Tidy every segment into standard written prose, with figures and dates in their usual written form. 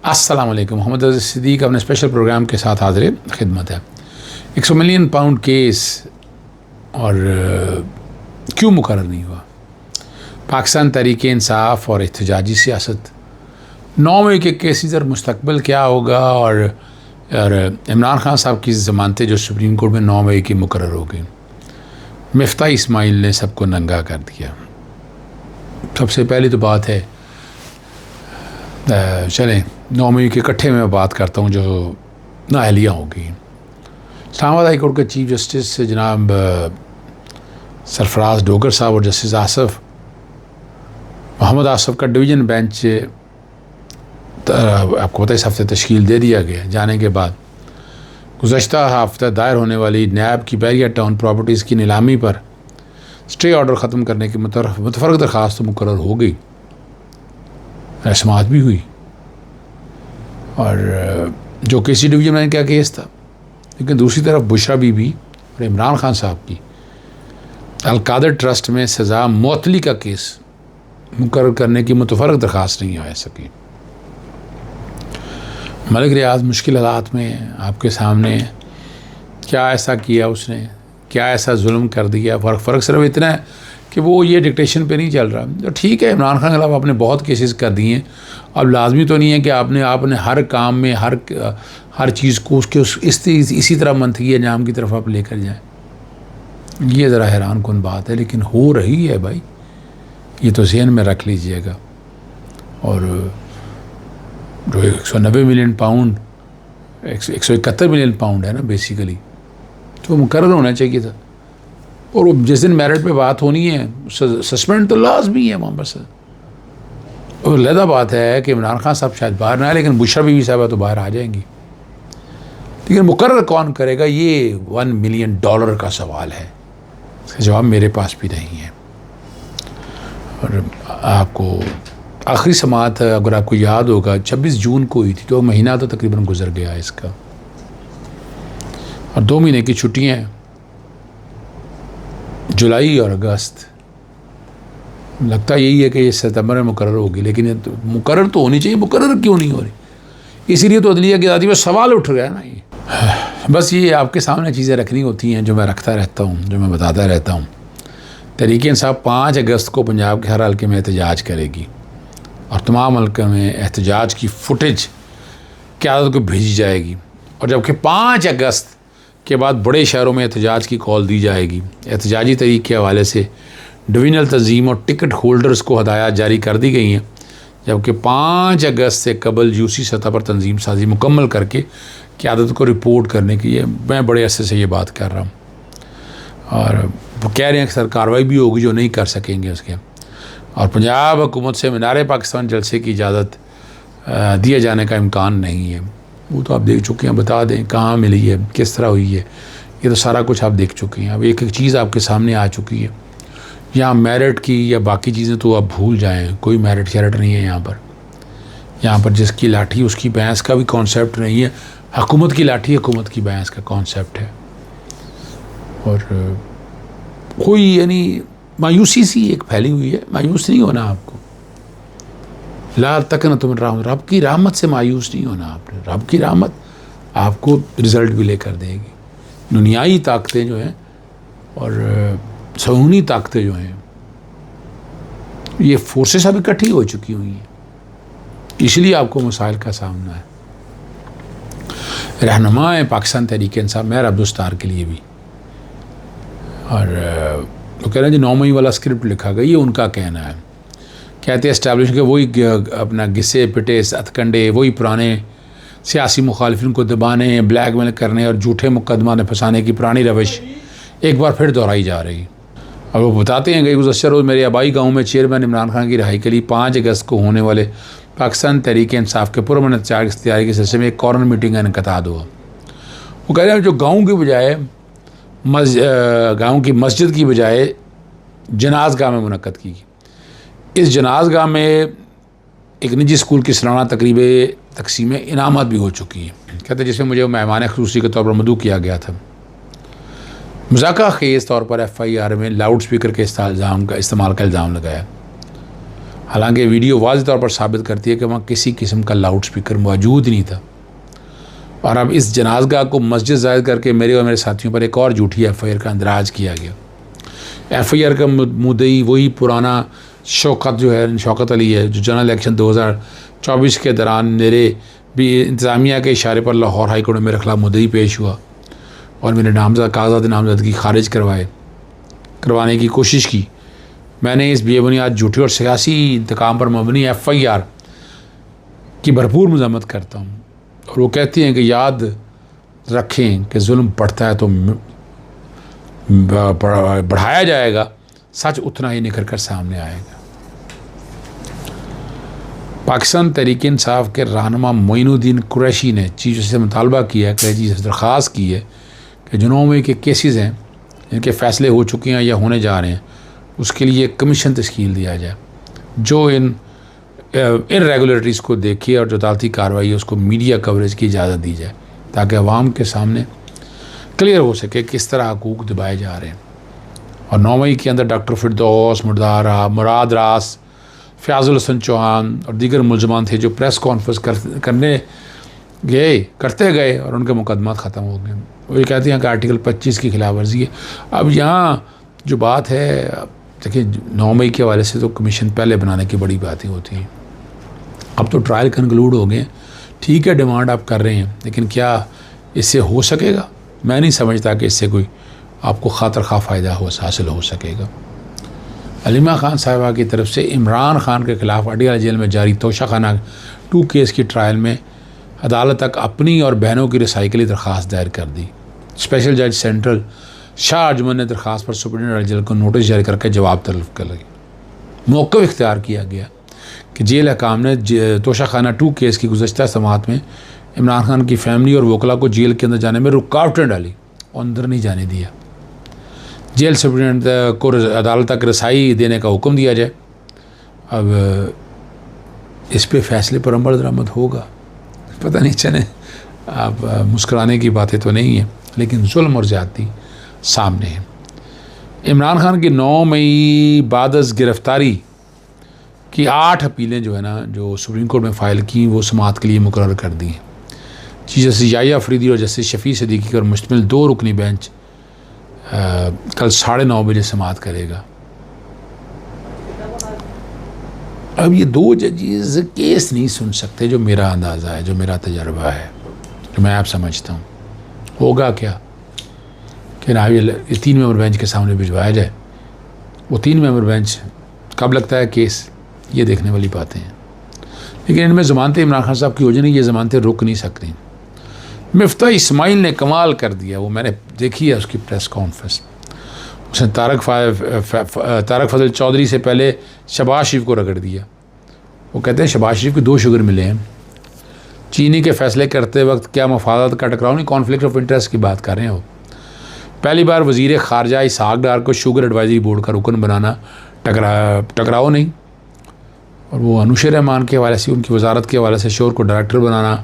अस्सलाम वालेकुम। मोहम्मद अज़ीज़ सिद्दीक़ अपने स्पेशल प्रोग्राम के साथ हाज़िर खिदमत है। 100 मिलियन पाउंड केस और क्यों मुकर्रर नहीं हुआ? पाकिस्तान तहरीक इंसाफ और एहतजाजी सियासत, 9 मई के केसेस और मुस्तकबिल क्या होगा, और इमरान खान साहब की ज़मानतें जो सुप्रीम कोर्ट में 9 मई की मुकर्रर हो गई। मिफ्ता इस्माइल ने सबको नंगा कर दिया। सबसे पहली तो बात है, चलें 9 मई के इकट्ठे में बात करता हूँ जो नाअहलियाँ हो गई। इस्लामाबाद हाई कोर्ट के चीफ जस्टिस जनाब सरफराज डोगर साहब और जस्टिस आसफ मोहम्मद आसफ का डिवीज़न बेंच आपको पता है इस हफ्ते तश्कील दे दिया गया। जाने के बाद गुज़श्ता हफ्ते दायर होने वाली नैब की बैरिया टाउन प्रॉपर्टीज़ की नीलामी पर स्टे ऑर्डर ख़त्म करने की मुतफ़र्रिक़ दरख्वास्त तो मुकर्रर हो गई, रस्मात भी हुई। और जो केसी डिवीज़न में क्या केस था, लेकिन दूसरी तरफ बुशरा बीबी और इमरान खान साहब की अलकादर ट्रस्ट में सज़ा मुअत्तली का केस मुकर्रर करने की मुतफ़र्रिक़ दरख्वास्त नहीं आ सकी। मलिक रियाज मुश्किल हालात में आपके सामने क्या ऐसा किया उसने, क्या ऐसा जुल्म कर दिया। फ़र्क सिर्फ इतना है कि वो ये डिक्टेशन पे नहीं चल रहा। तो ठीक है, इमरान खान के खिलाफ आपने बहुत केसेस कर दिए, अब लाजमी तो नहीं है कि आपने हर काम में हर चीज़ को उसके इसी तरह मंतकी अंजाम की तरफ आप लेकर जाएं। ये ज़रा हैरान कुन बात है, लेकिन हो रही है भाई, ये तो ज़हन में रख लीजिएगा। और जो 190 मिलियन पाउंड 171 मिलियन पाउंड है ना बेसिकली, तो मुकर्रर होना चाहिए था। और जिस दिन मेरिट पे बात होनी है सस्पेंड तो लाजमी है वहाँ पर। और लदा बात है कि इमरान खान साहब शायद बाहर ना आए, लेकिन बुशरा बीबी साहब तो बाहर आ जाएंगी। लेकिन मुकर्रर कौन करेगा, ये $1 मिलियन का सवाल है। इसका जवाब मेरे पास भी नहीं है। और आपको आखिरी समाअत अगर आपको याद होगा 26 जून को हुई थी, तो महीना तो तकरीबन गुजर गया इसका, और 2 महीने की छुट्टियाँ हैं, जुलाई और अगस्त। लगता यही है कि ये सितंबर में मुकर्रर होगी, लेकिन ये तो मुकर्रर तो होनी चाहिए। मुकर्रर क्यों नहीं हो रही? इसीलिए तो अदलिया की आज़ादी में सवाल उठ गया ना। ये बस ये आपके सामने चीज़ें रखनी होती हैं जो मैं रखता रहता हूँ, जो मैं बताता रहता हूँ। तहरीक इंसाफ 5 अगस्त को पंजाब के हर हल्के में एहतजाज करेगी, और तमाम हल्के में एहतजाज की फुटेज क़यादत को भेजी जाएगी। और जबकि 5 अगस्त के बाद बड़े शहरों में एहतजाज की कॉल दी जाएगी। एहतजाजी तहरीक के हवाले से डिवीज़नल तंजीम और टिकट होल्डर्स को हदायत जारी कर दी गई हैं, जबकि 5 अगस्त से कबल यूसी सतह पर तंजीम साजी मुकम्मल करके क़यादत को रिपोर्ट करने की मैं बड़े अरसे से ये बात कर रहा हूँ। और वो कह रहे हैं कि सर कार्रवाई भी होगी जो नहीं कर सकेंगे उसके। और पंजाब हुकूमत से मीनार पाकिस्तान जलसे की इजाज़त दिए जाने का इम्कान नहीं है। वो तो आप देख चुके हैं, बता दें कहाँ मिली है, किस तरह हुई है, ये तो सारा कुछ आप देख चुके हैं। अब एक एक चीज़ आपके सामने आ चुकी है। यहाँ मेरिट की या बाकी चीज़ें तो आप भूल जाएं, कोई मेरिट शेरिट नहीं है यहाँ पर। यहाँ पर जिसकी लाठी उसकी भैंस का भी कॉन्सेप्ट नहीं है। हुकूमत की लाठी हुकूमत की भैंस का कॉन्सेप्ट है। और कोई यानी मायूसी सी एक फैली हुई है। मायूस नहीं होना आपको। ला तक न तुम रब की रहमत से मायूस नहीं होना आपने। रब की रहमत आपको रिज़ल्ट भी लेकर देगी। दुनियाई ताकतें जो हैं और सहूनी ताकतें जो हैं, ये फोर्सेस अब इकट्ठी हो चुकी हुई हैं, इसलिए आपको मसाइल का सामना है। रहनुमा है पाकिस्तान तहरीक इंसाफ मेहर अब्दुस्तार के लिए भी। और वो कह रहे हैं जी 9 मई वाला स्क्रिप्ट लिखा गया, ये उनका कहना है। कहते हैं इस्टेब्लिश के वही अपना घिसे पिटे हथकंडे, वही पुराने सियासी मुखालिफिन को दबाने, ब्लैकमेल करने और झूठे मुकदमा में फंसाने की पुरानी रविश एक बार फिर दोहराई जा रही। अब वो बताते हैं कि गुज़श्ता रोज़ मेरे आबाई गाँव में चेयरमैन इमरान खान की रिहाई के लिए 5 अगस्त को होने वाले पाकिस्तान तहरीक इंसाफ के पुरअमन एहतजाज की तैयारी के सिलसिले में एक कॉर्नर मीटिंग का इनेकाद हुआ। वो कह रहे हैं जो गाँव की बजाय गाँव की मस्जिद की बजाय जनाज़गाह में मुनक़्क़द की। इस जनाज़गाह में एक निजी स्कूल की सालाना तकरीब तकसीम इनामात भी हो चुकी है। कहते हैं जिसमें मुझे मेहमान ख़ुसूसी के तौर पर मदऊ किया गया था। मज़ाक़ ख़ेज़ तौर पर FIR में लाउड स्पीकर के इस्तेमाल का इल्ज़ाम लगाया। हालांकि वीडियो वाज़ेह तौर पर साबित करती है कि वहाँ किसी किस्म का लाउड स्पीकर मौजूद नहीं था। और अब इस जनाज़गाह को मस्जिद ज़ाहिर करके मेरे और मेरे साथियों पर एक और झूठी FIR का इंदराज किया गया। FIR का मुद्दई वही पुराना शौकत जो है, शौकत अली है, जो जनरल इलेक्शन 2024 के दौरान मेरे भी इंतज़ामिया के इशारे पर लाहौर हाई कोर्ट में मेरे खिलाफ मुद्दई पेश हुआ और मेरे कागजात नामजदगी खारिज करवाने की कोशिश की। मैंने इस बेबुनियाद झूठी और सियासी इंतकाम पर मबनी FIR की भरपूर मज़म्मत करता हूँ। और वो कहती हैं कि याद रखें कि जुल्म बढ़ता है तो बढ़ाया जाएगा, सच उतना ही निखर कर सामने आएगा। पाकिस्तान तहरीक इंसाफ के रहनुमा मोइनुद्दीन कुरैशी ने चीफ जस्टिस से मुतालबा किया है, जी से दरख्वास्त की है कि जो 9 मई के केसेस हैं जिनके फ़ैसले हो चुके हैं या होने जा रहे हैं, उसके लिए कमीशन तश्कील दिया जाए जो इन इरेगुलरिटीज़ को देखे और जो अदालती कार्रवाई है उसको मीडिया कवरेज की इजाज़त दी जाए ताकि अवाम के सामने क्लियर हो सके किस तरह हकूक़ दबाए जा रहे हैं। और 9 मई के अंदर डॉक्टर फिरदौस मुराद रास, फ़याज़ुल हसन चौहान और दीगर मुलजमान थे जो प्रेस कॉन्फ्रेंस करते गए और उनके मुकदमात ख़त्म हो गए। वो ये कहते हैं कि आर्टिकल 25 की खिलाफ वर्जी है। अब यहाँ जो बात है, देखिए 9 मई के हवाले से तो कमीशन पहले बनाने की बड़ी बातें होती हैं। अब तो ट्रायल कंक्लूड हो गए, ठीक है, डिमांड आप कर रहे हैं, लेकिन क्या इससे हो सकेगा? मैं नहीं समझता कि इससे कोई आपको खातर खा फ़ायदा हासिल हो सकेगा। अलीमा खान साहिबा की तरफ से इमरान खान के ख़िलाफ़ अडयाला जेल में जारी तोशाखाना 2 केस की ट्रायल में अदालत तक अपनी और बहनों की रसाई के लिए दरख्वास्त दायर कर दी। स्पेशल जज सेंट्रल शाह अजमन ने दरख्वास्त पर सुप्रीम जेल को नोटिस जारी करके जवाब तलब कर लगी। मौक़िफ़ इख्तियार किया गया कि जेल हकाम ने तोशाखाना 2 केस की गुज़श्ता समाअत में इमरान खान की फैमिली और वकला को जेल के अंदर जाने में रुकावटें डाली और अंदर नहीं जाने दिया। जेल सुप्रीडेंट को अदालत तक रसाई देने का हुक्म दिया जाए। अब इस पे फैसले पर अमल दरामद होगा, पता नहीं चले। अब मुस्कुराने की बातें तो नहीं है, लेकिन जुल्म और ज़्यादती सामने है। इमरान खान की 9 मई बाद गिरफ़्तारी की 8 अपीलें जो है ना, जो सुप्रीम कोर्ट में फ़ाइल की, वो समाअत के लिए मुकर्रर कर दी हैं। चीफ जस्टिस याहिया अफरीदी और जस्टिस शफ़ी सिद्दीकी पर मुश्तमिल 2 रुकनी बेंच कल 9:30 बजे समाअत करेगा। अब ये 2 जजेस केस नहीं सुन सकते, जो मेरा अंदाज़ा है, जो मेरा तजर्बा है, जो मैं आप समझता हूँ। होगा क्या कि ना ये 3 मेंबर बेंच के सामने भिजवाया जाए। वो 3 मेंबर बेंच कब लगता है केस, ये देखने वाली बातें हैं। लेकिन इनमें ज़मानतें इमरान खान साहब की हो जाएंगी, ये ज़मानतें रुक नहीं सकती। मिफ्ता इस्माइल ने कमाल कर दिया, वो मैंने देखी है उसकी प्रेस कॉन्फ्रेंस। उसने तारक फजल चौधरी से पहले शहबाज शरीफ को रगड़ दिया। वो कहते हैं शहबाज शरीफ के 2 शुगर मिले हैं। चीनी के फ़ैसले करते वक्त क्या मफादात का टकराव नहीं, कॉन्फ्लिक्ट ऑफ इंटरेस्ट की बात कर रहे हैं। वो पहली बार वज़ीर ख़ारजा इसहाक़ डार को शुगर एडवाइजरी बोर्ड का रुकन बनाना टकराव नहीं। और वो अनुशे रहमान के हवाले से, उनकी वजारत के हवाले से शोर को डायरेक्टर बनाना,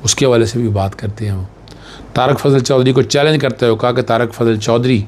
उसके हवाले से भी बात करते हैं। वो तारक फजल चौधरी को चैलेंज करते हुए कहा कि तारक फजल चौधरी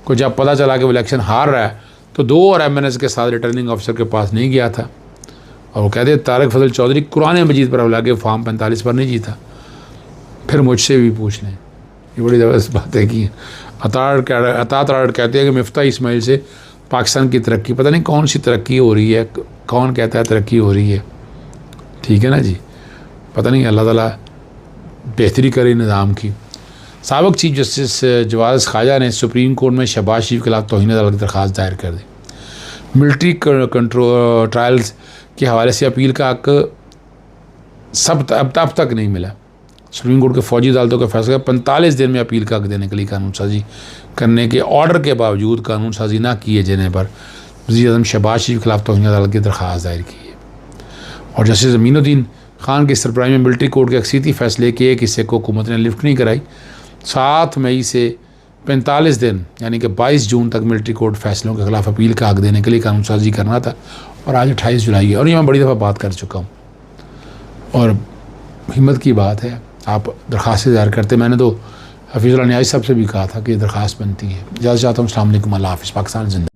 को जब पता चला कि वो इलेक्शन हार रहा है तो 2 और MNS के साथ रिटर्निंग ऑफिसर के पास नहीं गया था। और वो कहते हैं तारक फजल चौधरी कुरान मजीद पर हमला के फॉर्म 45 पर नहीं जीता। फिर मुझसे भी पूछ लें, ये बड़ी ज़बरदस्त बातें की। अता तराड़ कहते हैं कि मिफ्ता इस्माइल से पाकिस्तान की तरक्की, पता नहीं कौन सी तरक्की हो रही है, कौन कहता है तरक्की हो रही है, ठीक है ना जी, पता नहीं, अल्लाह ताला बेहतरी करे निज़ाम की। साबिक़ चीफ जस्टिस जवाद ख्वाजा ने सुप्रीम कोर्ट में शहबाज शरीफ के खिलाफ तौहीन अदालत की दरख्वास्त दायर कर दी। मिलिट्री कंट्रोल ट्रायल्स के हवाले से अपील का हक अब तक नहीं मिला। सुप्रीम कोर्ट के फ़ौजी अदालतों का फैसला 45 दिन में अपील का हक देने के लिए कानून साजी करने के ऑर्डर के बावजूद कानून साजी ना किए जाने पर वज़ीर-ए-आज़म शहबाज शरीफ के खिलाफ तौहीन अदालत की दरख्वास्त दायर की है। और जस्टिस अमीनुद्दीन खान की सरबराही में मिलिट्री कोर्ट के अक्सीती फ़ैसले के एक हिस्से को हुकूमत ने लिफ्ट नहीं कराई। 7 मई से 45 दिन यानी कि 22 जून तक मिलिट्री कोर्ट फैसलों के खिलाफ अपील का हक देने के लिए कानून साजी करना था, और आज 28 जुलाई है। और ये मैं बड़ी दफ़ा बात कर चुका हूँ, और हिम्मत की बात है, आप दरख्वास्त दायर करते। मैंने तो हफीज़ुल्लाह न्याज़ी साहब से भी कहा था कि दरख्वास्त बनती है। इजाज़त चाहता हूँ। अस्सलाम वालेकुम, अल्लाह हाफ़िज़। पाकिस्तान जिंदा।